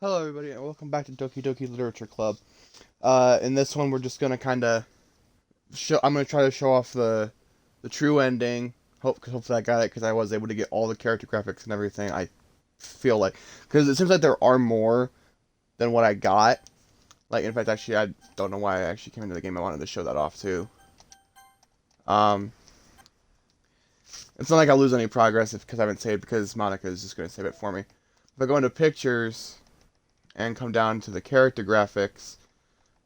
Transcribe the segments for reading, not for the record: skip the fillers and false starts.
Hello everybody and welcome back to Doki Literature Club. In this one we're just gonna kinda I'm gonna try to show off the true ending. Hopefully I got it because I was able to get all the character graphics and everything. I feel like because it seems like there are more than what I got. Like in fact, actually I don't know why I actually came into the game. I wanted to show that off too. Um, it's not like I'll lose any progress because I haven't saved because Monica is just gonna save it for me. If I go into pictures and come down to the character graphics,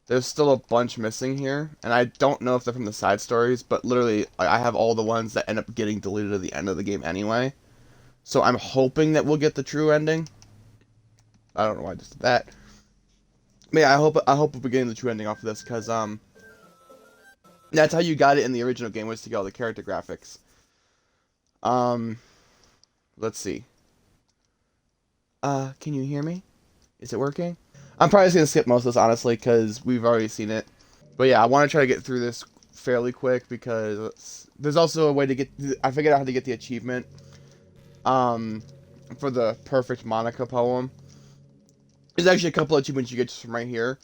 there's still a bunch missing here, and I don't know if they're from the side stories, but literally, I have all the ones that end up getting deleted at the end of the game anyway. So I'm hoping that we'll get the true ending. I don't know why I just did that. But yeah, I hope we'll be getting the true ending off of this, because, that's how you got it in the original game, was to get all the character graphics. Um, let's see. Can you hear me? Is it working? I'm probably just gonna skip most of this, honestly, because we've already seen it. But yeah, I want to try to get through this fairly quick because there's also a way to get. I figured out how to get the achievement. For the perfect Monica poem. There's actually a couple of achievements you get just from right here.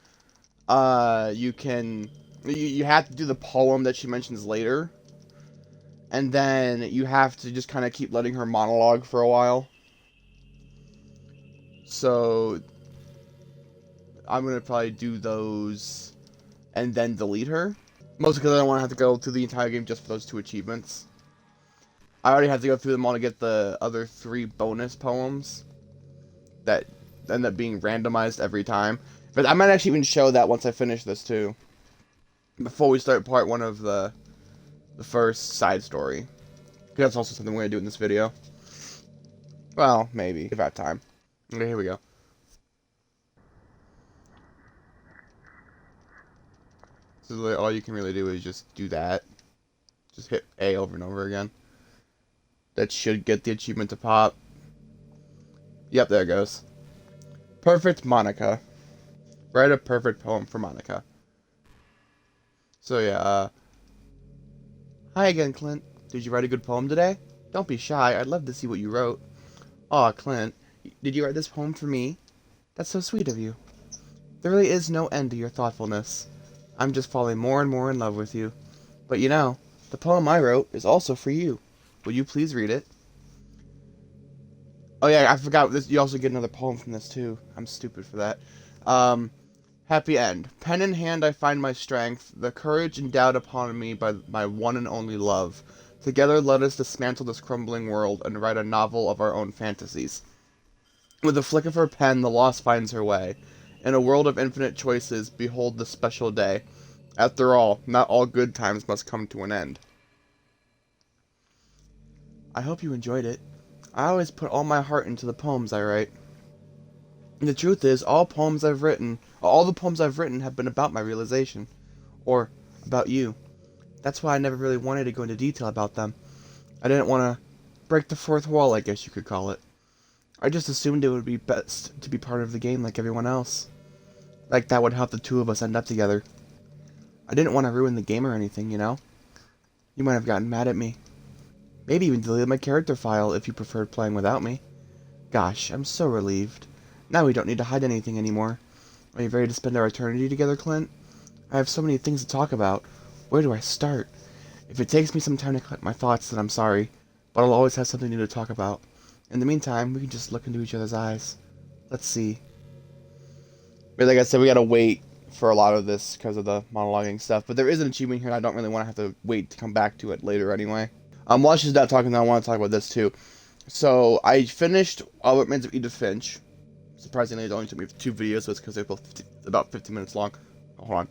You have to do the poem that she mentions later, and then you have to just kind of keep letting her monologue for a while. So I'm gonna probably do those and then delete her. Mostly because I don't want to have to go through the entire game just for those two achievements. I already had to go through them all to get the other 3 bonus poems that end up being randomized every time. But I might actually even show that once I finish this too. Before we start part 1 of the first side story. Because that's also something we're going to do in this video. Well, maybe. If I have time. Okay, here we go. So really all you can really do is just do that. Just hit A over and over again. That should get the achievement to pop. Yep, there it goes. Perfect Monica. Write a perfect poem for Monica. So yeah, hi again, Clint. Did you write a good poem today? Don't be shy, I'd love to see what you wrote. Aw, Clint, did you write this poem for me? That's so sweet of you. There really is no end to your thoughtfulness. I'm just falling more and more in love with you. But you know, the poem I wrote is also for you. Will you please read it? Oh yeah, I forgot this. You also get another poem from this too. I'm stupid for that. Happy end. Pen in hand I find my strength, the courage endowed upon me by my one and only love. Together let us dismantle this crumbling world and write a novel of our own fantasies. With a flick of her pen the lost finds her way. In a world of infinite choices, behold the special day. After all, not all good times must come to an end. I hope you enjoyed it. I always put all my heart into the poems I write. The truth is, all the poems I've written have been about my realization. Or about you. That's why I never really wanted to go into detail about them. I didn't want to break the fourth wall, I guess you could call it. I just assumed it would be best to be part of the game like everyone else. Like that would help the two of us end up together. I didn't want to ruin the game or anything, you know? You might have gotten mad at me. Maybe even deleted my character file if you preferred playing without me. Gosh, I'm so relieved. Now we don't need to hide anything anymore. Are you ready to spend our eternity together, Clint? I have so many things to talk about. Where do I start? If it takes me some time to collect my thoughts, then I'm sorry. But I'll always have something new to talk about. In the meantime, we can just look into each other's eyes. Let's see. But like I said, we gotta wait for a lot of this because of the monologuing stuff. But there is an achievement here, and I don't really want to have to wait to come back to it later anyway. While she's not talking, I want to talk about this too. So I finished All It Remains of Edith Finch. Surprisingly, it only took me 2 videos, so it's because they're both about 15 minutes long. Oh, hold on.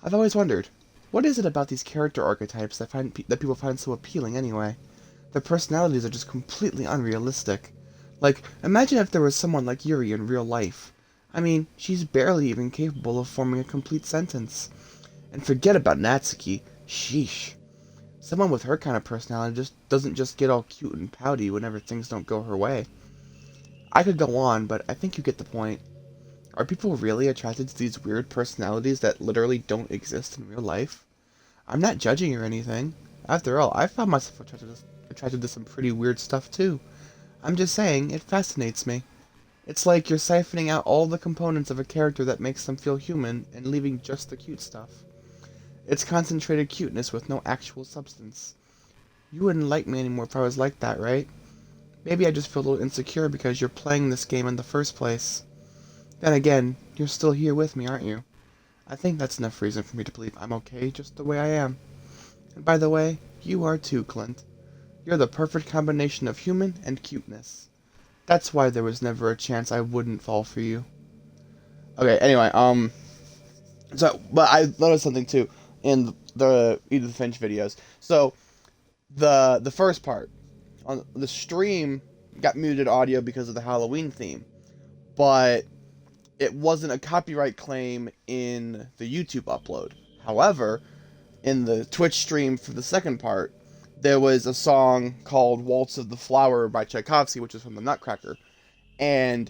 I've always wondered, what is it about these character archetypes that people find so appealing anyway? Their personalities are just completely unrealistic. Like, imagine if there was someone like Yuri in real life. I mean, she's barely even capable of forming a complete sentence. And forget about Natsuki. Sheesh. Someone with her kind of personality doesn't just get all cute and pouty whenever things don't go her way. I could go on, but I think you get the point. Are people really attracted to these weird personalities that literally don't exist in real life? I'm not judging or anything. After all, I found myself attracted to some pretty weird stuff too. I'm just saying, it fascinates me. It's like you're siphoning out all the components of a character that makes them feel human and leaving just the cute stuff. It's concentrated cuteness with no actual substance. You wouldn't like me anymore if I was like that, right? Maybe I just feel a little insecure because you're playing this game in the first place. Then again, you're still here with me, aren't you? I think that's enough reason for me to believe I'm okay just the way I am. And by the way, you are too, Clint. You're the perfect combination of human and cuteness. That's why there was never a chance I wouldn't fall for you. Okay, anyway, but I noticed something too in the Edith Finch videos. So, the first part, on the stream got muted audio because of the Halloween theme, but it wasn't a copyright claim in the YouTube upload. However, in the Twitch stream for the second part, there was a song called Waltz of the Flower by Tchaikovsky, which is from the Nutcracker, and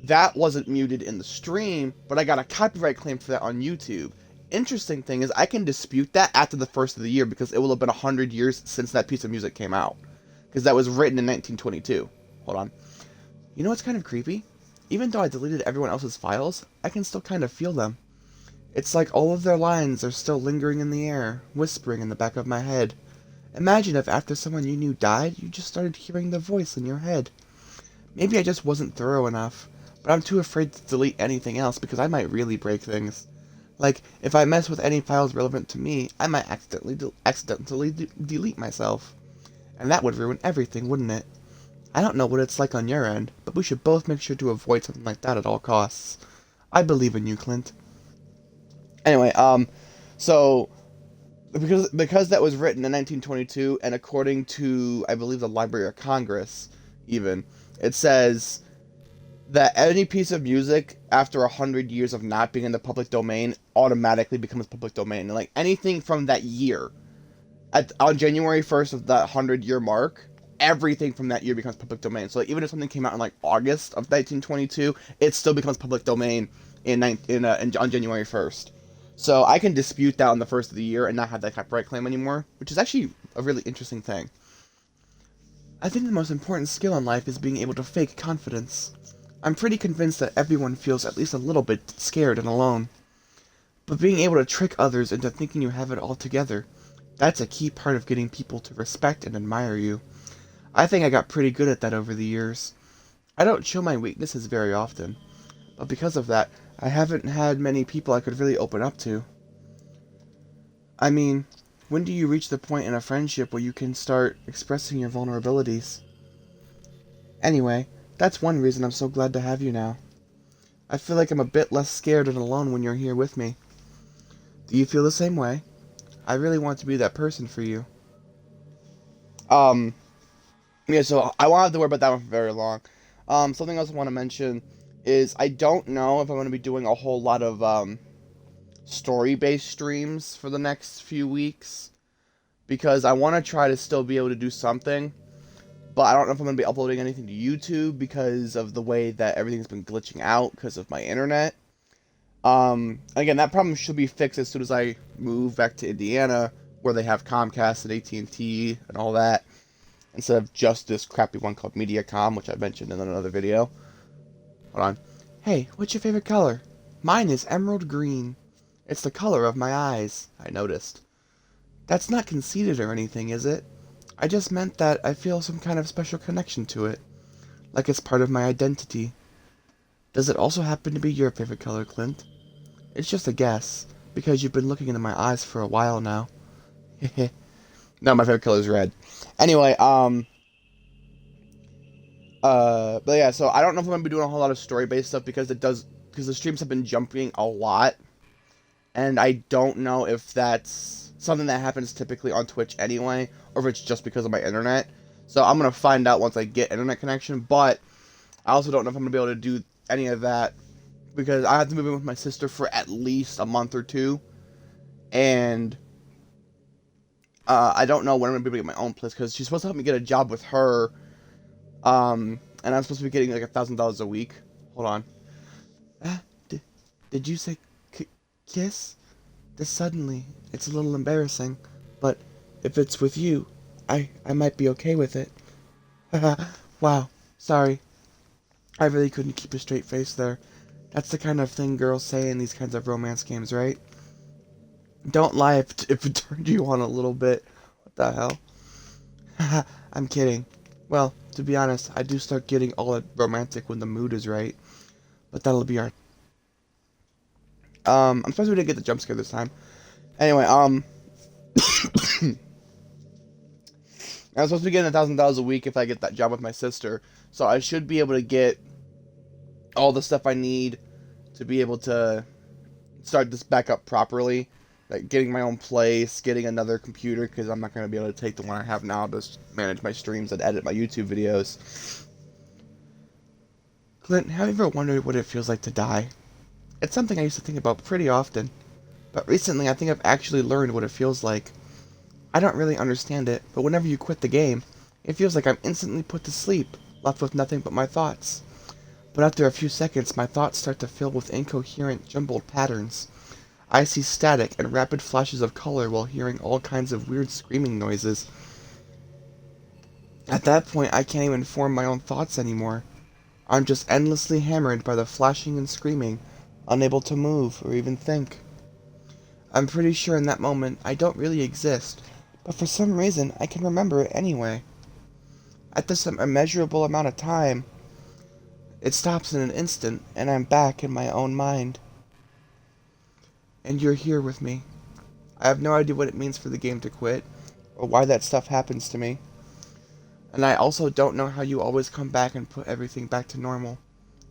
that wasn't muted in the stream, but I got a copyright claim for that on YouTube. Interesting thing is I can dispute that after the first of the year because it will have been 100 years since that piece of music came out. Because that was written in 1922. Hold on. You know what's kind of creepy? Even though I deleted everyone else's files, I can still kind of feel them. It's like all of their lines are still lingering in the air, whispering in the back of my head. Imagine if after someone you knew died, you just started hearing their voice in your head. Maybe I just wasn't thorough enough, but I'm too afraid to delete anything else because I might really break things. Like, if I mess with any files relevant to me, I might accidentally delete myself. And that would ruin everything, wouldn't it? I don't know what it's like on your end, but we should both make sure to avoid something like that at all costs. I believe in you, Clint. Anyway, so because that was written in 1922, and according to, I believe, the Library of Congress, even, it says that any piece of music after 100 years of not being in the public domain automatically becomes public domain. And like anything from that year, on January 1st of that 100-year mark, everything from that year becomes public domain. So like, even if something came out in like August of 1922, it still becomes public domain on January 1st. So I can dispute that on the first of the year and not have that copyright claim anymore, which is actually a really interesting thing. I think the most important skill in life is being able to fake confidence. I'm pretty convinced that everyone feels at least a little bit scared and alone. But being able to trick others into thinking you have it all together, that's a key part of getting people to respect and admire you. I think I got pretty good at that over the years. I don't show my weaknesses very often, but because of that, I haven't had many people I could really open up to. I mean, when do you reach the point in a friendship where you can start expressing your vulnerabilities? Anyway, that's one reason I'm so glad to have you now. I feel like I'm a bit less scared and alone when you're here with me. Do you feel the same way? I really want to be that person for you. Yeah, so I won't have to worry about that one for very long. Something else I want to mention is I don't know if I'm going to be doing a whole lot of, story-based streams for the next few weeks. Because I want to try to still be able to do something. But I don't know if I'm going to be uploading anything to YouTube because of the way that everything's been glitching out because of my internet. Again, that problem should be fixed as soon as I move back to Indiana, where they have Comcast and AT&T and all that, instead of just this crappy one called Mediacom, which I mentioned in another video. Hold on. Hey, what's your favorite color? Mine is emerald green. It's the color of my eyes, I noticed. That's not conceited or anything, is it? I just meant that I feel some kind of special connection to it, like it's part of my identity. Does it also happen to be your favorite color, Clint? It's just a guess, because you've been looking into my eyes for a while now. Heh. No, my favorite color is red. Anyway, but yeah, so I don't know if I'm gonna be doing a whole lot of story-based stuff because the streams have been jumping a lot, and I don't know if that's something that happens typically on Twitch anyway, or if it's just because of my internet. So I'm gonna find out once I get internet connection, but I also don't know if I'm gonna be able to do any of that because I have to move in with my sister for at least a month or two, and I don't know when I'm gonna be able to get my own place because she's supposed to help me get a job with her, and I'm supposed to be getting like $1,000 a week. Hold on. Did you say kiss? This suddenly, it's a little embarrassing, but if it's with you, I might be okay with it. Wow, sorry. I really couldn't keep a straight face there. That's the kind of thing girls say in these kinds of romance games, right? Don't lie if it turned you on a little bit. What the hell? Haha, I'm kidding. Well, to be honest, I do start getting all romantic when the mood is right. But that'll be our... I'm surprised we didn't get the jump scare this time. Anyway, I'm supposed to be getting $1,000 a week if I get that job with my sister. So I should be able to get all the stuff I need to be able to start this back up properly. Like getting my own place, getting another computer, because I'm not going to be able to take the one I have now to manage my streams and edit my YouTube videos. Clint, have you ever wondered what it feels like to die? It's something I used to think about pretty often, but recently I think I've actually learned what it feels like. I don't really understand it, but whenever you quit the game, it feels like I'm instantly put to sleep, left with nothing but my thoughts. But after a few seconds, my thoughts start to fill with incoherent, jumbled patterns. I see static and rapid flashes of color while hearing all kinds of weird screaming noises. At that point, I can't even form my own thoughts anymore. I'm just endlessly hammered by the flashing and screaming, unable to move or even think. I'm pretty sure in that moment I don't really exist, but for some reason I can remember it anyway. At this immeasurable amount of time, it stops in an instant, and I'm back in my own mind. And you're here with me. I have no idea what it means for the game to quit, or why that stuff happens to me. And I also don't know how you always come back and put everything back to normal.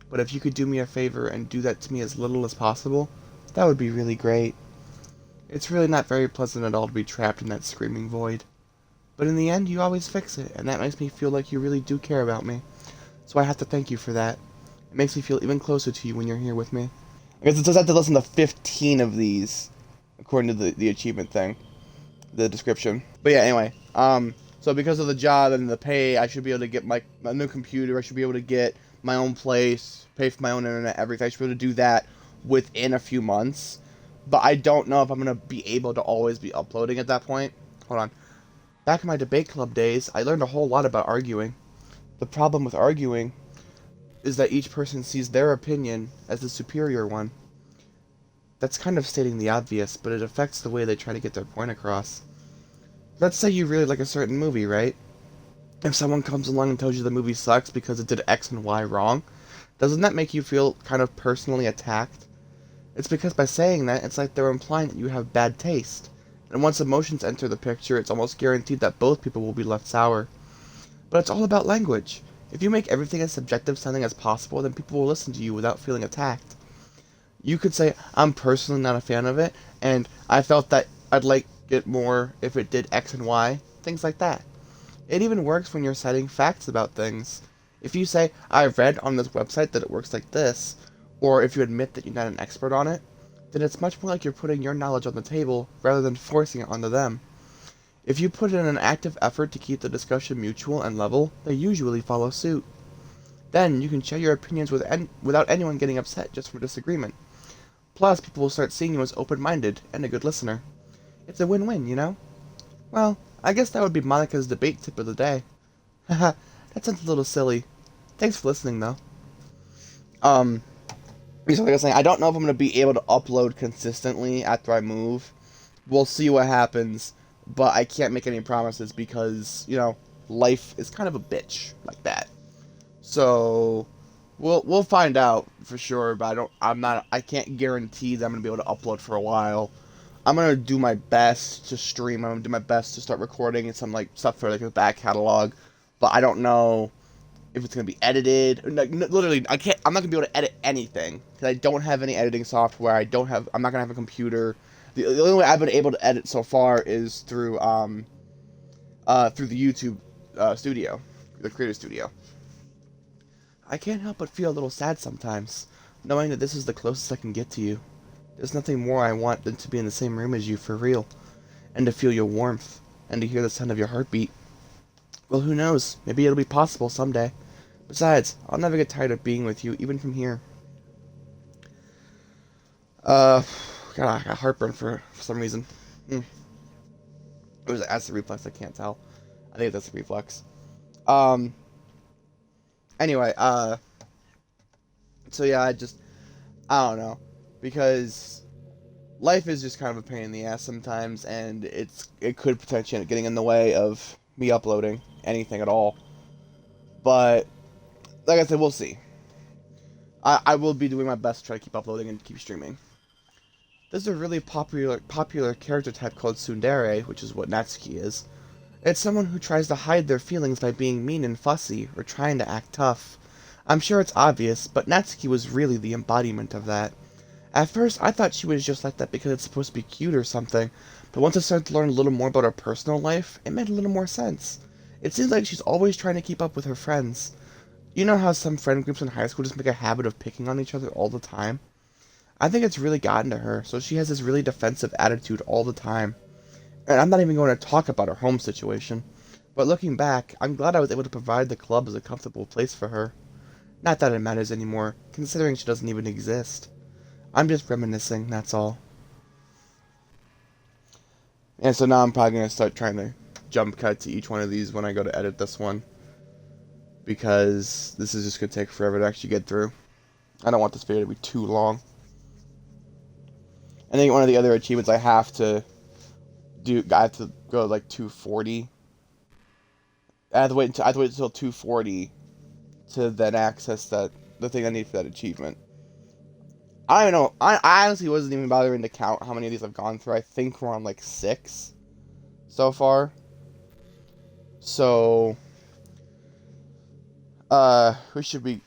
But if you could do me a favor and do that to me as little as possible, that would be really great. It's really not very pleasant at all to be trapped in that screaming void. But in the end, you always fix it, and that makes me feel like you really do care about me. So I have to thank you for that. It makes me feel even closer to you when you're here with me. I guess it says I have to listen to 15 of these, according to the achievement thing, the description. But yeah, anyway, so because of the job and the pay, I should be able to get my new computer. I should be able to get my own place, pay for my own internet, everything. I should be able to do that within a few months. But I don't know if I'm going to be able to always be uploading at that point. Hold on. Back in my debate club days, I learned a whole lot about arguing. The problem with arguing is that each person sees their opinion as the superior one. That's kind of stating the obvious, but it affects the way they try to get their point across. Let's say you really like a certain movie, right? If someone comes along and tells you the movie sucks because it did X and Y wrong, doesn't that make you feel kind of personally attacked? It's because by saying that, it's like they're implying that you have bad taste. And once emotions enter the picture, it's almost guaranteed that both people will be left sour. But it's all about language. If you make everything as subjective sounding as possible, then people will listen to you without feeling attacked. You could say, I'm personally not a fan of it, and I felt that I'd like it more if it did X and Y, things like that. It even works when you're citing facts about things. If you say, I've read on this website that it works like this, or if you admit that you're not an expert on it, then it's much more like you're putting your knowledge on the table rather than forcing it onto them. If you put in an active effort to keep the discussion mutual and level, they usually follow suit. Then you can share your opinions without anyone getting upset just from disagreement. Plus, people will start seeing you as open-minded and a good listener. It's a win-win, you know? Well, I guess that would be Monica's debate tip of the day. Haha, that sounds a little silly. Thanks for listening, though. So like I was saying, I don't know if I'm going to be able to upload consistently after I move. We'll see what happens, but I can't make any promises because, you know, life is kind of a bitch like that. So we'll find out for sure, but I can't guarantee that I'm going to be able to upload for a while. I'm going to do my best to stream. I'm going to do my best to start recording and some like stuff for like the back catalog, but I don't know if it's going to be edited. Like, literally, I'm not going to be able to edit anything because I don't have any editing software. I'm not going to have a computer. The only way I've been able to edit so far is through the YouTube studio, the Creator Studio. I can't help but feel a little sad sometimes, knowing that this is the closest I can get to you. There's nothing more I want than to be in the same room as you for real, and to feel your warmth, and to hear the sound of your heartbeat. Well, who knows? Maybe it'll be possible someday. Besides, I'll never get tired of being with you, even from here. God, I got heartburn for some reason. It was that's the reflex, I can't tell. I think that's the reflex. Anyway, So yeah, I don't know, because life is just kind of a pain in the ass sometimes, and it could potentially end up getting in the way of me uploading anything at all. But like I said, we'll see. I will be doing my best to try to keep uploading and keep streaming. There's a really popular character type called tsundere, which is what Natsuki is. It's someone who tries to hide their feelings by being mean and fussy, or trying to act tough. I'm sure it's obvious, but Natsuki was really the embodiment of that. At first, I thought she was just like that because it's supposed to be cute or something, but once I started to learn a little more about her personal life, it made a little more sense. It seems like she's always trying to keep up with her friends. You know how some friend groups in high school just make a habit of picking on each other all the time? I think it's really gotten to her, so she has this really defensive attitude all the time. And I'm not even going to talk about her home situation. But looking back, I'm glad I was able to provide the club as a comfortable place for her. Not that it matters anymore, considering she doesn't even exist. I'm just reminiscing, that's all. And so now I'm probably going to start trying to jump cut to each one of these when I go to edit this one, because this is just going to take forever to actually get through. I don't want this video to be too long. I think one of the other achievements I have to go like 240. I have to wait until 240 to then access the thing I need for that achievement. I don't know. I honestly wasn't even bothering to count how many of these I've gone through. I think we're on like 6 so far. So, this should be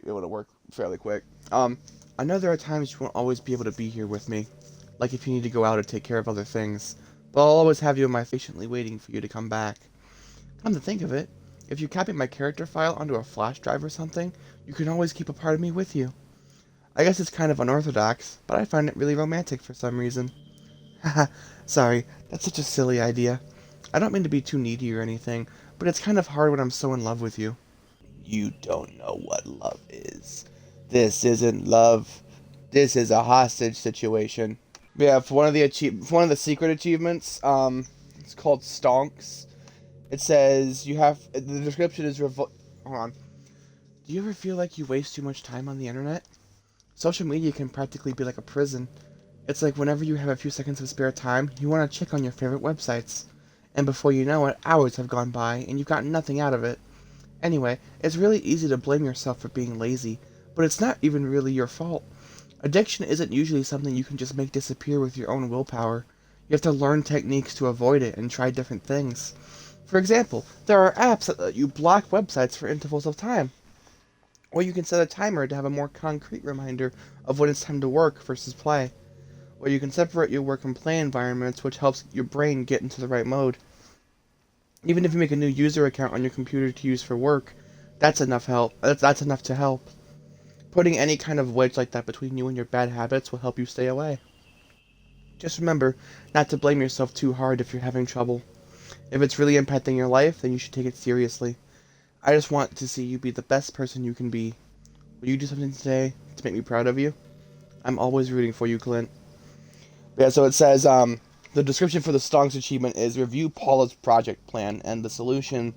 able to work fairly quick. I know there are times you won't always be able to be here with me, like if you need to go out or take care of other things, but I'll always have you in my patiently waiting for you to come back. Come to think of it, if you copy my character file onto a flash drive or something, you can always keep a part of me with you. I guess it's kind of unorthodox, but I find it really romantic for some reason. Haha, sorry, that's such a silly idea. I don't mean to be too needy or anything, but it's kind of hard when I'm so in love with you. You don't know what love is. This isn't love. This is a hostage situation. Yeah, for one of the secret achievements, it's called Stonks. It says the description is hold on. Do you ever feel like you waste too much time on the internet? Social media can practically be like a prison. It's like whenever you have a few seconds of spare time, you want to check on your favorite websites. And before you know it, hours have gone by and you've gotten nothing out of it. Anyway, it's really easy to blame yourself for being lazy, but it's not even really your fault. Addiction isn't usually something you can just make disappear with your own willpower. You have to learn techniques to avoid it and try different things. For example, there are apps that let you block websites for intervals of time. Or you can set a timer to have a more concrete reminder of when it's time to work versus play. Or you can separate your work and play environments, which helps your brain get into the right mode. Even if you make a new user account on your computer to use for work, that's enough help. That's enough to help. Putting any kind of wedge like that between you and your bad habits will help you stay away. Just remember not to blame yourself too hard if you're having trouble. If it's really impacting your life, then you should take it seriously. I just want to see you be the best person you can be. Will you do something today to make me proud of you? I'm always rooting for you, Clint. Yeah, so it says, the description for the Stonks achievement is review Paula's project plan, and the solution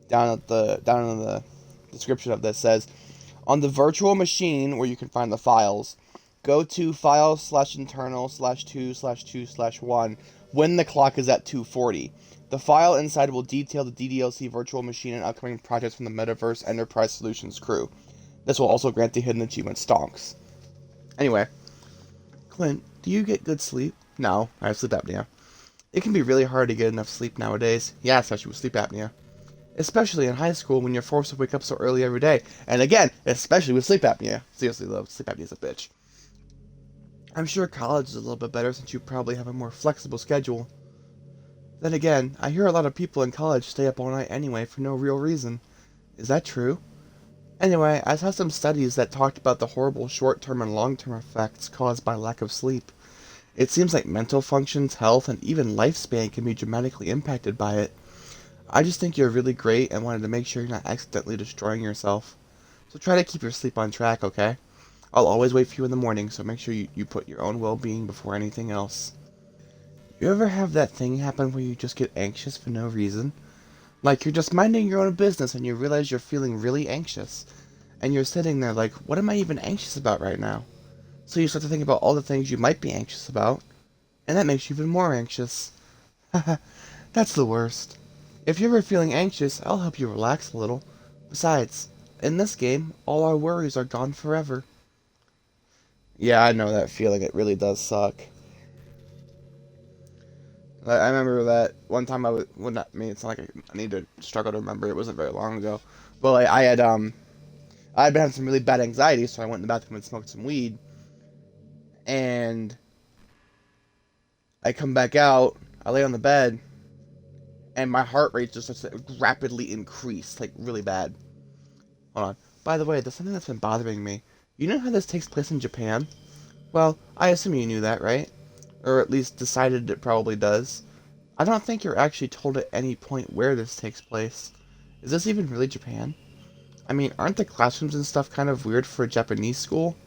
down in the description of this says, on the virtual machine where you can find the files, go to files/internal/2/2/1 when the clock is at 240. The file inside will detail the DDLC virtual machine and upcoming projects from the Metaverse Enterprise Solutions crew. This will also grant the hidden achievement Stonks. Anyway, Clint, do you get good sleep? No, I have sleep apnea. It can be really hard to get enough sleep nowadays. Yeah, especially with sleep apnea. Especially in high school when you're forced to wake up so early every day. And again, especially with sleep apnea. Seriously though, sleep apnea is a bitch. I'm sure college is a little bit better since you probably have a more flexible schedule. Then again, I hear a lot of people in college stay up all night anyway for no real reason. Is that true? Anyway, I saw some studies that talked about the horrible short-term and long-term effects caused by lack of sleep. It seems like mental functions, health, and even lifespan can be dramatically impacted by it. I just think you're really great and wanted to make sure you're not accidentally destroying yourself. So try to keep your sleep on track, okay? I'll always wait for you in the morning, so make sure you put your own well-being before anything else. You ever have that thing happen where you just get anxious for no reason? Like you're just minding your own business and you realize you're feeling really anxious. And you're sitting there like, what am I even anxious about right now? So you start to think about all the things you might be anxious about, and that makes you even more anxious. That's the worst. If you're ever feeling anxious, I'll help you relax a little. Besides, in this game, all our worries are gone forever. Yeah, I know that feeling. It really does suck. I remember that one time I was, well, not me. It's not like I need to struggle to remember. It wasn't very long ago, but like, I had been having some really bad anxiety, so I went in the bathroom and smoked some weed, and I come back out. I lay on the bed, and my heart rate just starts to rapidly increase, like really bad. Hold on. By the way, there's something that's been bothering me. You know how this takes place in Japan? Well, I assume you knew that, right? Or at least decided it probably does. I don't think you're actually told at any point where this takes place. Is this even really Japan? I mean, aren't the classrooms and stuff kind of weird for a Japanese school?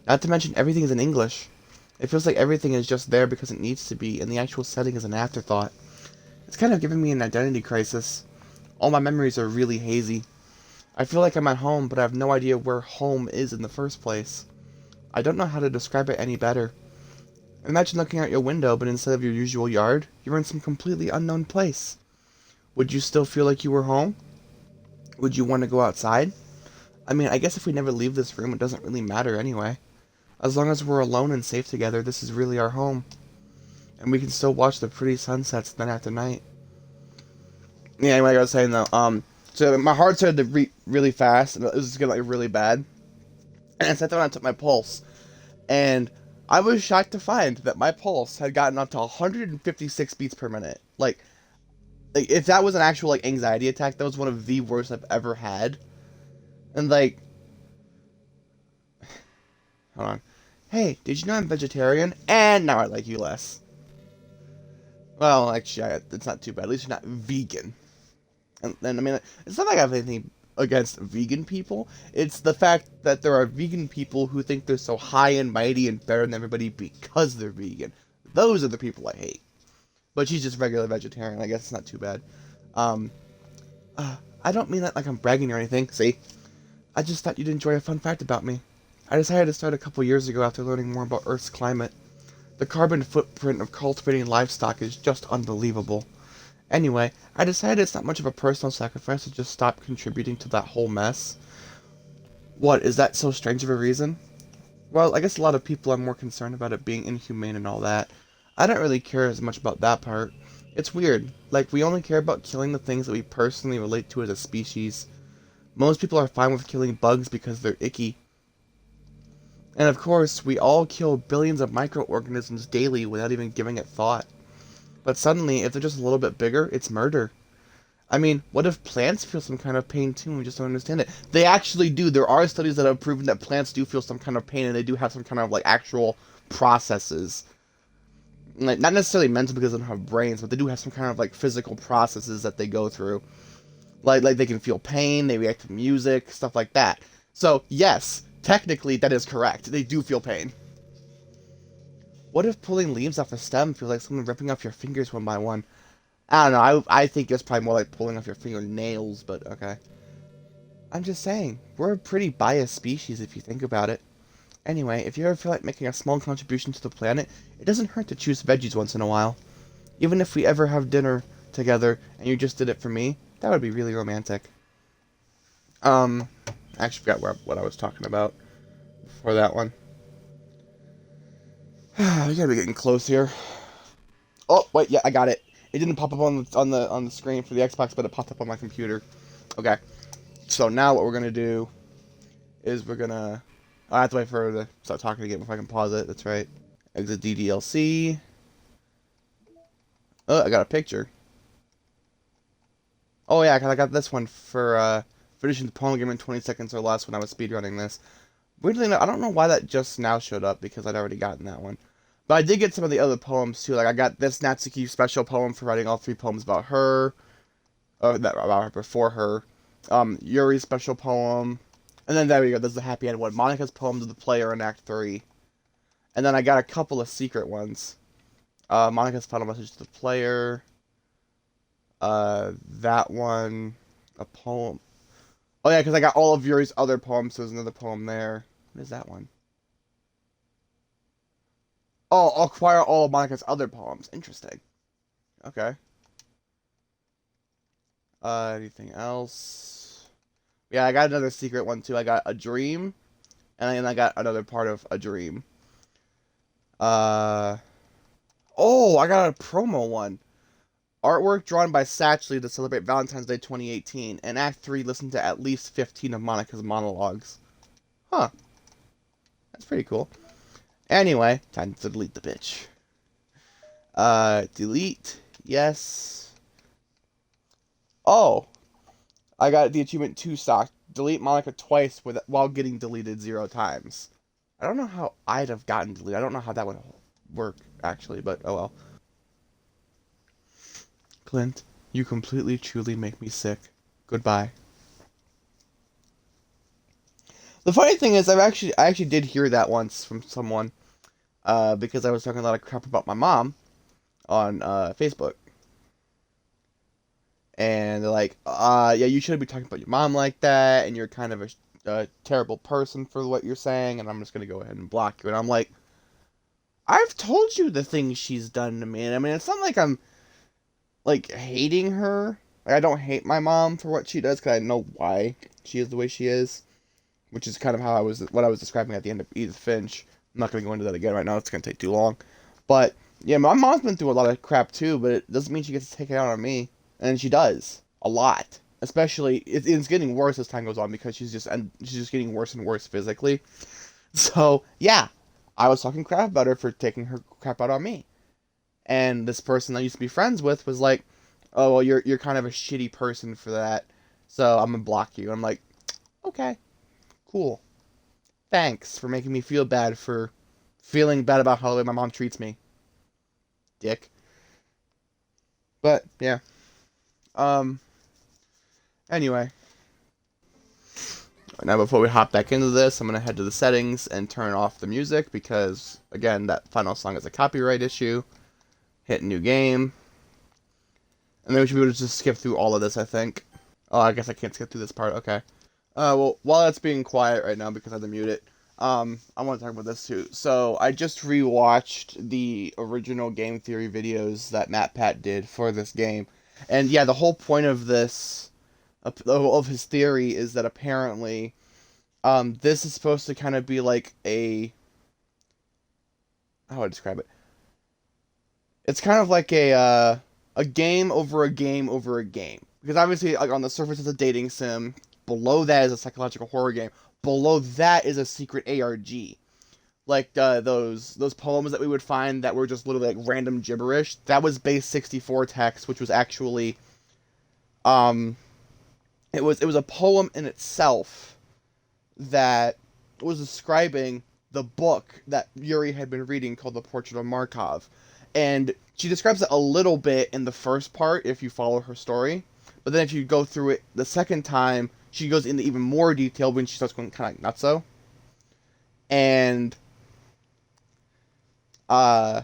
Not to mention everything is in English. It feels like everything is just there because it needs to be, and the actual setting is an afterthought. It's kind of giving me an identity crisis. All my memories are really hazy. I feel like I'm at home, but I have no idea where home is in the first place. I don't know how to describe it any better. Imagine looking out your window, but instead of your usual yard, you're in some completely unknown place. Would you still feel like you were home? Would you want to go outside? I mean, I guess if we never leave this room, it doesn't really matter anyway. As long as we're alone and safe together, this is really our home. And we can still watch the pretty sunsets night after night. Yeah, like I was saying though, so my heart started to beat really fast, and it was getting like really bad. And I sat down and I took my pulse, and I was shocked to find that my pulse had gotten up to 156 beats per minute. Like if that was an actual like anxiety attack, that was one of the worst I've ever had. And like, hold on, hey, did you know I'm vegetarian? And now I like you less. Well, actually, it's not too bad. At least you're not vegan. And I mean, it's not like I have anything against vegan people. It's the fact that there are vegan people who think they're so high and mighty and better than everybody because they're vegan. Those are the people I hate. But she's just regular vegetarian. I guess it's not too bad. Um, I don't mean that like I'm bragging or anything. See, I just thought you'd enjoy a fun fact about me. I decided to start a couple years ago after learning more about Earth's climate. The carbon footprint of cultivating livestock is just unbelievable. Anyway, I decided it's not much of a personal sacrifice to just stop contributing to that whole mess. What, is that so strange of a reason? Well, I guess a lot of people are more concerned about it being inhumane and all that. I don't really care as much about that part. It's weird. Like, we only care about killing the things that we personally relate to as a species. Most people are fine with killing bugs because they're icky. And of course, we all kill billions of microorganisms daily without even giving it thought. But suddenly, if they're just a little bit bigger, it's murder. I mean, what if plants feel some kind of pain too and we just don't understand it? They actually do. There are studies that have proven that plants do feel some kind of pain and they do have some kind of like actual processes. Like, not necessarily mental because they don't have brains, but they do have some kind of like physical processes that they go through. Like they can feel pain, they react to music, stuff like that. So, yes, technically that is correct. They do feel pain. What if pulling leaves off a stem feels like someone ripping off your fingers one by one? I don't know, I think it's probably more like pulling off your fingernails, but okay. I'm just saying, we're a pretty biased species if you think about it. Anyway, if you ever feel like making a small contribution to the planet, it doesn't hurt to choose veggies once in a while. Even if we ever have dinner together and you just did it for me, that would be really romantic. I actually forgot what I was talking about before that one. We gotta be getting close here. Oh wait, yeah, I got it. It didn't pop up on the screen for the Xbox, but it popped up on my computer. Okay, so now what we're gonna do is we're gonna. I have to wait for her to start talking again before I can pause it. That's right. Exit DDLC. Oh, I got a picture. Oh yeah, 'cause I got this one for finishing the poem game in 20 seconds or less when I was speedrunning this. Weirdly enough, I don't know why that just now showed up because I'd already gotten that one. But I did get some of the other poems too. Like I got this Natsuki special poem for writing all three poems about her, or that about her before her. Yuri's special poem, and then there we go. There's the happy end one. Monika's poem to the player in Act 3, and then I got a couple of secret ones. Monika's final message to the player. That one, a poem. Oh yeah, because I got all of Yuri's other poems, so there's another poem there. What is that one? Oh, I'll acquire all of Monica's other poems. Interesting. Okay. Anything else? Yeah, I got another secret one too. I got a dream, and then I got another part of a dream. Uh, oh, I got a promo one. Artwork drawn by Satchley to celebrate Valentine's Day 2018, and Act 3 listened to at least 15 of Monica's monologues. Huh. That's pretty cool. Anyway, time to delete the bitch. Delete. Yes. Oh, I got the achievement 2 stock. Delete Monica twice while getting deleted 0 times. I don't know how I'd have gotten deleted. I don't know how that would work, actually, but oh well. Clint, you completely, truly make me sick. Goodbye. The funny thing is, I actually did hear that once from someone, because I was talking a lot of crap about my mom on Facebook. And they're like, yeah, you shouldn't be talking about your mom like that, and you're kind of a terrible person for what you're saying, and I'm just gonna go ahead and block you. And I'm like, I've told you the things she's done to me, and I mean, it's not like I'm, like, hating her. Like, I don't hate my mom for what she does, because I know why she is the way she is, which is kind of what I was describing at the end of Edith Finch. I'm not gonna go into that again right now, it's gonna take too long. But, yeah, my mom's been through a lot of crap, too, but it doesn't mean she gets to take it out on me. And she does a lot. Especially, it's getting worse as time goes on because she's just getting worse and worse physically. So yeah, I was talking crap about her for taking her crap out on me. And this person I used to be friends with was like, "Oh well, you're kind of a shitty person for that, so I'm gonna block you." I'm like, "Okay, cool. Thanks for making me feel bad for feeling bad about how the way my mom treats me, dick." But yeah. Um. Anyway, now before we hop back into this, I'm gonna head to the settings and turn off the music because, again, that final song is a copyright issue. Hit new game, and then we should be able to just skip through all of this, I think. Oh, I guess I can't skip through this part. Okay. Well, while that's being quiet right now because I had to mute it, I want to talk about this too. So I just rewatched the original game theory videos that MatPat did for this game, and yeah, the whole point of this. Of his theory is that apparently this is supposed to kind of be like how do I describe it? It's kind of like a game over a game over a game. Because obviously, like, on the surface it's a dating sim. Below that is a psychological horror game. Below that is a secret ARG. Like those poems that we would find that were just literally like random gibberish. That was base 64 text, which was actually um it was a poem in itself that was describing the book that Yuri had been reading called The Portrait of Markov. And she describes it a little bit in the first part if you follow her story. But then if you go through it the second time, she goes into even more detail when she starts going kind of like nutso. And uh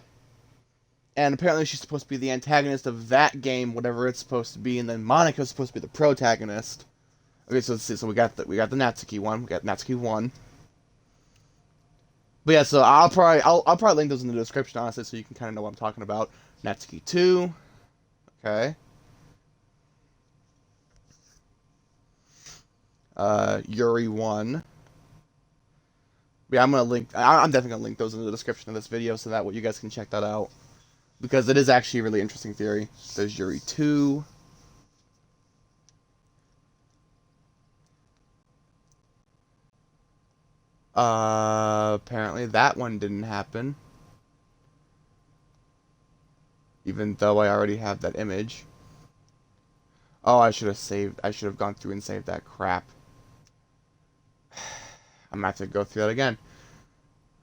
and apparently she's supposed to be the antagonist of that game, whatever it's supposed to be, and then Monica's supposed to be the protagonist. Okay, so let's see. So we got the Natsuki one. We got Natsuki 1. But yeah, so I'll probably link those in the description, honestly, so you can kind of know what I'm talking about. Natsuki 2. Okay. Yuri 1. Yeah, I'm definitely gonna link those in the description of this video so that way you guys can check that out. Because it is actually a really interesting theory. There's Yuri 2. Apparently that one didn't happen. Even though I already have that image. Oh, I should have gone through and saved that crap. I'm gonna have to go through that again.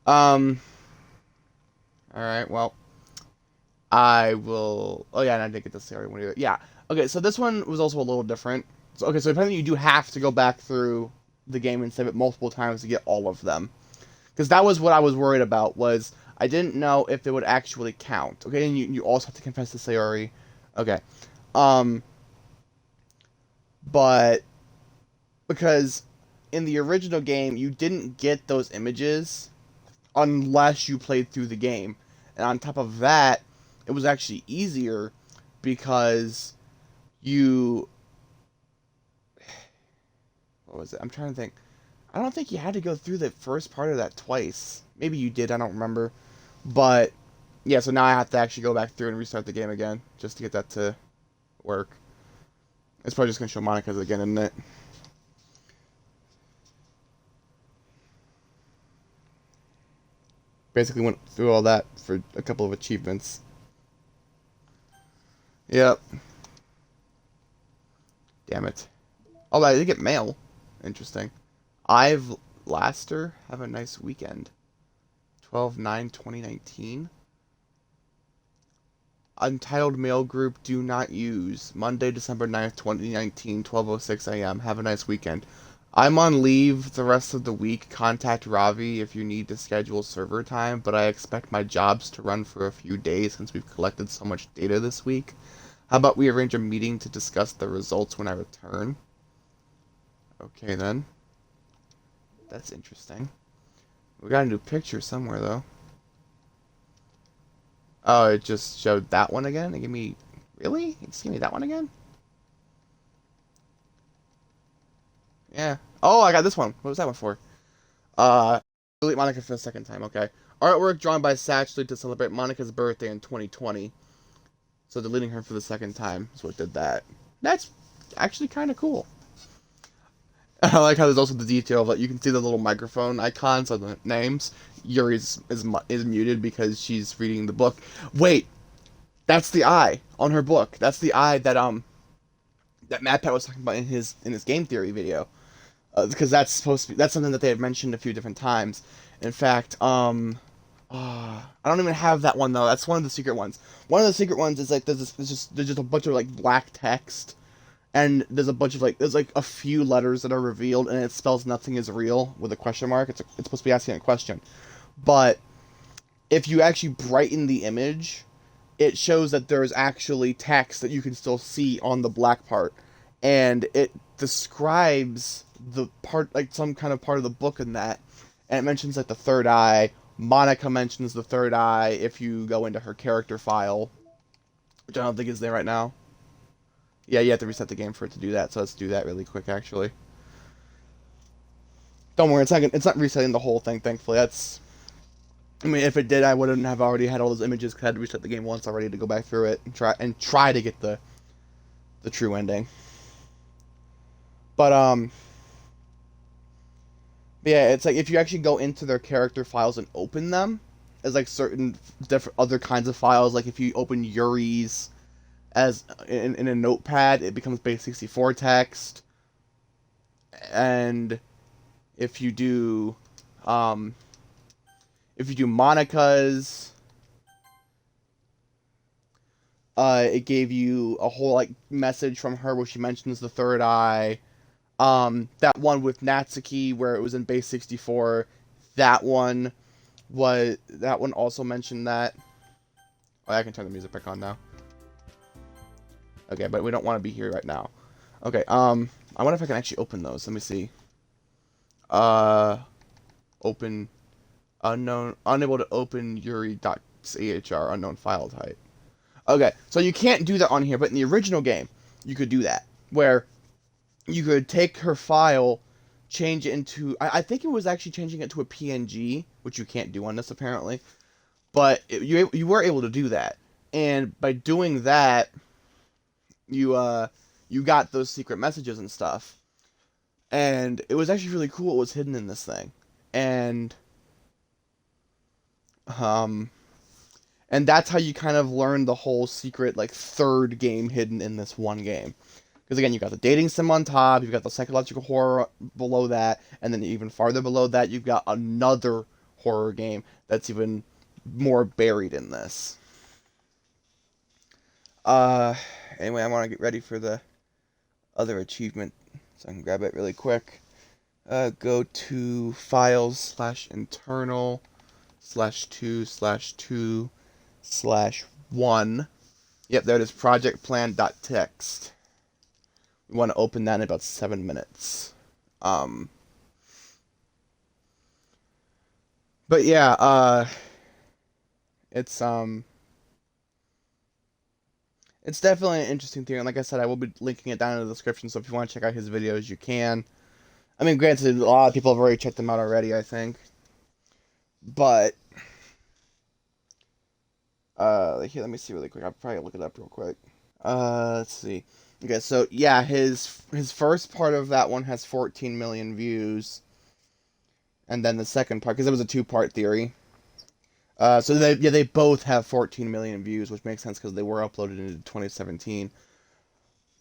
Alright, well. I will... Oh, yeah, and I did get this theory one either. Yeah. Okay, so this one was also a little different. So, okay, so apparently you do have to go back through the game and save it multiple times to get all of them. Because that was what I was worried about, was I didn't know if they would actually count. Okay, and you also have to confess to Sayori. Okay. But because in the original game you didn't get those images unless you played through the game. And on top of that, it was actually easier because you what was it? I'm trying to think. I don't think you had to go through the first part of that twice. Maybe you did, I don't remember. But yeah, so now I have to actually go back through and restart the game again just to get that to work. It's probably just gonna show Monica's again, isn't it? Basically went through all that for a couple of achievements. Yep. Damn it. Oh, I did get mail. Interesting. I've Laster. Have a nice weekend. 12/9/2019. Untitled mail group do not use. Monday, December 9th, 2019, 12:06 a.m. Have a nice weekend. I'm on leave the rest of the week. Contact Ravi if you need to schedule server time, but I expect my jobs to run for a few days since we've collected so much data this week. How about we arrange a meeting to discuss the results when I return? Okay then. That's interesting. We got a new picture somewhere though. Oh, it just showed that one again? It gave me... Really? It just gave me that one again? Yeah. Oh, I got this one. What was that one for? Delete Monica for the second time, okay. Artwork drawn by Satchley to celebrate Monica's birthday in 2020. So deleting her for the second time is what did that. That's actually kind of cool. I like how there's also the detail that you can see the little microphone icons on the names. Yuri's is muted because she's reading the book. Wait, that's the eye on her book. That's the eye that MadPat was talking about in his game theory video. Because that's supposed to be that's something that they had mentioned a few different times. In fact, I don't even have that one though. That's one of the secret ones. One of the secret ones is like there's just a bunch of like black text, and there's a bunch of like there's like a few letters that are revealed, and it spells nothing is real with a question mark. It's supposed to be asking a question, but if you actually brighten the image, it shows that there's actually text that you can still see on the black part, and it describes the part like some kind of part of the book in that, and it mentions like the third eye. Monica mentions the third eye if you go into her character file, which I don't think is there right now. Yeah, you have to reset the game for it to do that, so let's do that really quick actually. Don't worry, it's not resetting the whole thing, thankfully. I mean, if it did, I wouldn't have already had all those images because I had to reset the game once already to go back through it and try to get the true ending. But yeah, it's like if you actually go into their character files and open them, as like certain different other kinds of files, like if you open Yuri's as in a notepad, it becomes base 64 text, and if you do um Monica's, it gave you a whole like message from her where she mentions the third eye. That one with Natsuki where it was in base 64, that one also mentioned that. Oh, I can turn the music back on now. Okay, but we don't want to be here right now. Okay, I wonder if I can actually open those. Let me see. Open unable to open Yuri.chr unknown file type. Okay, so you can't do that on here, but in the original game, you could do that. Where you could take her file, change it into... I think it was actually changing it to a PNG, which you can't do on this apparently. But you were able to do that. And by doing that, you got those secret messages and stuff. And it was actually really cool what was hidden in this thing. Um, and that's how you kind of learn the whole secret, like, third game hidden in this one game. Because, again, you've got the dating sim on top, you've got the psychological horror below that, and then even farther below that, you've got another horror game that's even more buried in this. Anyway, I want to get ready for the other achievement, so I can grab it really quick. Go to files /internal /2/2/1. Yep, there it is, project plan.txt. We want to open that in about 7 minutes. Um, but yeah, it's um, it's definitely an interesting theory. And like I said, I will be linking it down in the description. So if you want to check out his videos, you can. I mean, granted, a lot of people have already checked them out already, I think. But here, let me see really quick. I'll probably look it up real quick. Let's see. Okay, so yeah, his first part of that one has 14 million views, and then the second part, because it was a two-part theory. So they both have 14 million views, which makes sense because they were uploaded in 2017.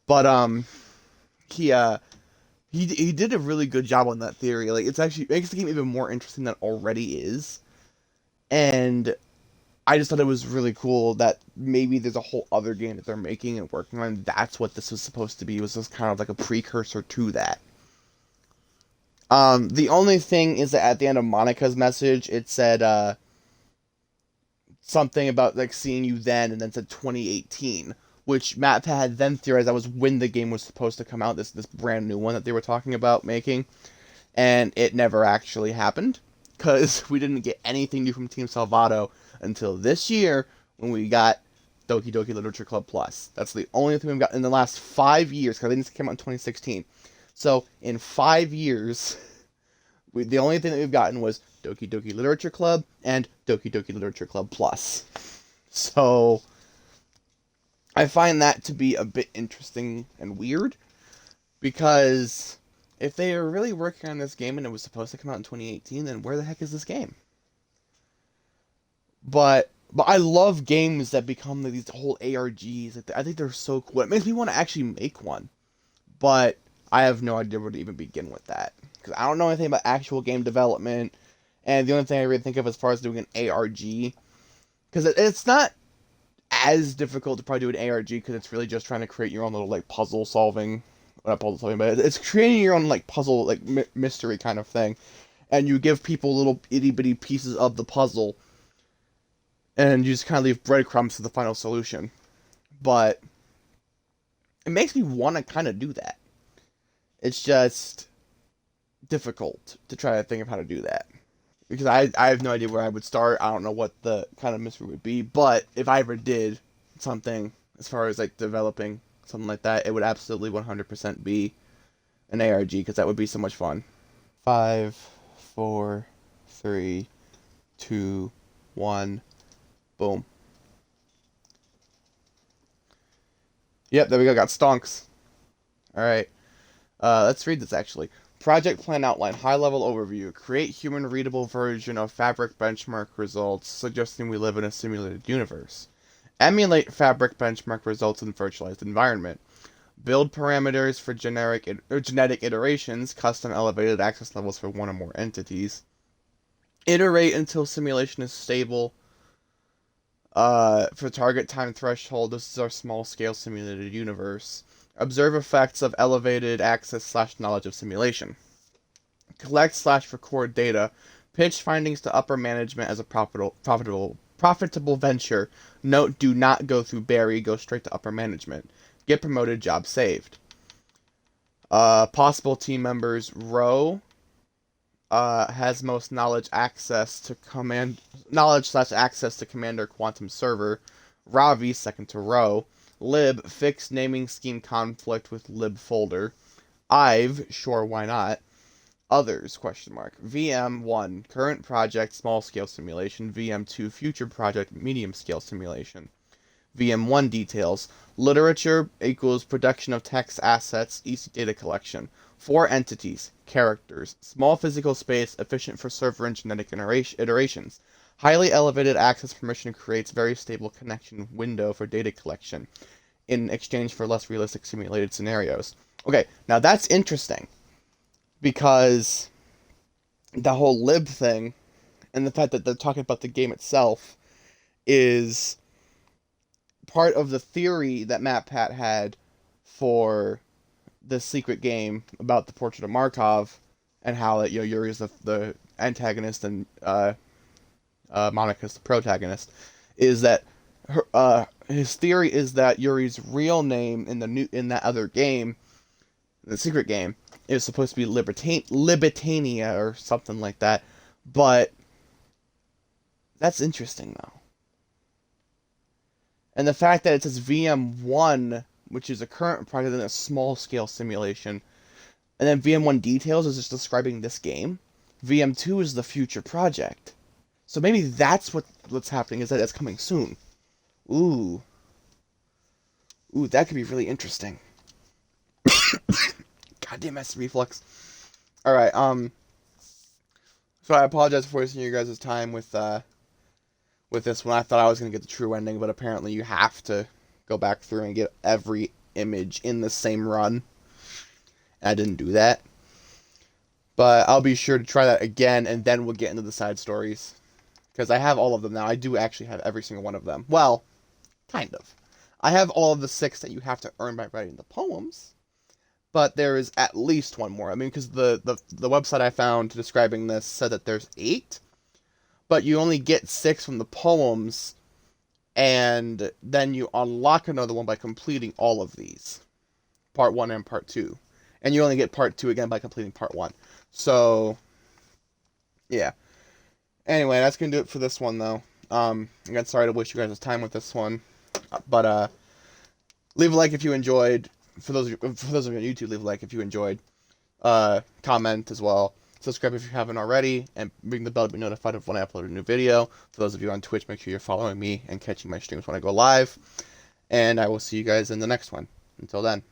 But he uh he did a really good job on that theory. Like it's actually it makes the game even more interesting than it already is, and I just thought it was really cool that maybe there's a whole other game that they're making and working on. That's what this was supposed to be. It was just kind of like a precursor to that. The only thing is that at the end of Monica's message, it said something about like seeing you then, and then said 2018, which Matt had then theorized that was when the game was supposed to come out. This brand new one that they were talking about making, and it never actually happened because we didn't get anything new from Team Salvato until this year when we got Doki Doki Literature Club Plus. That's the only thing we've got in the last 5 years, because it came out in 2016. So in 5 years, the only thing that we've gotten was Doki Doki Literature Club and Doki Doki Literature Club Plus. So I find that to be a bit interesting and weird, because if they are really working on this game and it was supposed to come out in 2018, then where the heck is this game? But I love games that become these whole ARGs. I think they're so cool. It makes me want to actually make one, but I have no idea where to even begin with that, because I don't know anything about actual game development. And the only thing I really think of as far as doing an ARG, because it's not as difficult to probably do an ARG, because it's really just trying to create your own little like puzzle solving, well, not puzzle solving, but it's creating your own like puzzle like mystery kind of thing, and you give people little itty bitty pieces of the puzzle, and you just kind of leave breadcrumbs to the final solution. But it makes me want to kind of do that. It's just difficult to try to think of how to do that, because I have no idea where I would start. I don't know what the kind of mystery would be, but if I ever did something as far as like developing something like that, it would absolutely 100% be an ARG, because that would be so much fun. 5, 4, 3, 2, 1, boom. Yep, there we go. Got stonks. All right. Let's read this actually. Project plan outline, high-level overview. Create human-readable version of Fabric benchmark results, suggesting we live in a simulated universe. Emulate Fabric benchmark results in virtualized environment. Build parameters for genetic iterations, custom elevated access levels for one or more entities. Iterate until simulation is stable. For target time threshold, this is our small-scale simulated universe. Observe effects of elevated access / knowledge of simulation. Collect / record data. Pitch findings to upper management as a profitable venture. Note: do not go through Barry. Go straight to upper management. Get promoted. Job saved. Possible team members: Row has most knowledge / access to Commander Quantum Server. Ravi second to Row. Lib, fixed naming scheme conflict with lib folder. Ive, sure, why not. Others, ? VM1, current project, small scale simulation. VM2, future project, medium scale simulation. VM1 details. Literature equals production of text assets, EC data collection. 4 entities, characters, small physical space, efficient for server and genetic iterations. Highly elevated access permission creates very stable connection window for data collection in exchange for less realistic simulated scenarios. Okay, now that's interesting, because the whole lib thing and the fact that they're talking about the game itself is part of the theory that Matt Pat had for the secret game about the Portrait of Markov, and how that Yuri is the antagonist and Monica's the protagonist. Is that his theory is that Yuri's real name in that other game, the secret game, it was supposed to be Libitania or something like that. But that's interesting though. And the fact that it says VM1, which is a current project in a small scale simulation, and then VM1 details is just describing this game. VM2 is the future project. So maybe that's what's happening, is that it's coming soon. Ooh. Ooh, that could be really interesting. Goddamn acid reflux. Alright, so I apologize for wasting your guys' time with this one. I thought I was gonna get the true ending, but apparently you have to go back through and get every image in the same run. I didn't do that. But I'll be sure to try that again, and then we'll get into the side stories. Because I have all of them now. I do actually have every single one of them. Well, kind of. I have all of the 6 that you have to earn by writing the poems. But there is at least one more. I mean, because the website I found describing this said that there's 8. But you only get 6 from the poems. And then you unlock another one by completing all of these. Part 1 and Part 2. And you only get Part 2 again by completing Part 1. So, yeah. Anyway, that's going to do it for this one, though. Again, sorry to waste you guys' time with this one. But, leave a like if you enjoyed. For those of you on YouTube, leave a like if you enjoyed. Comment as well. Subscribe if you haven't already. And ring the bell to be notified of when I upload a new video. For those of you on Twitch, make sure you're following me and catching my streams when I go live. And I will see you guys in the next one. Until then.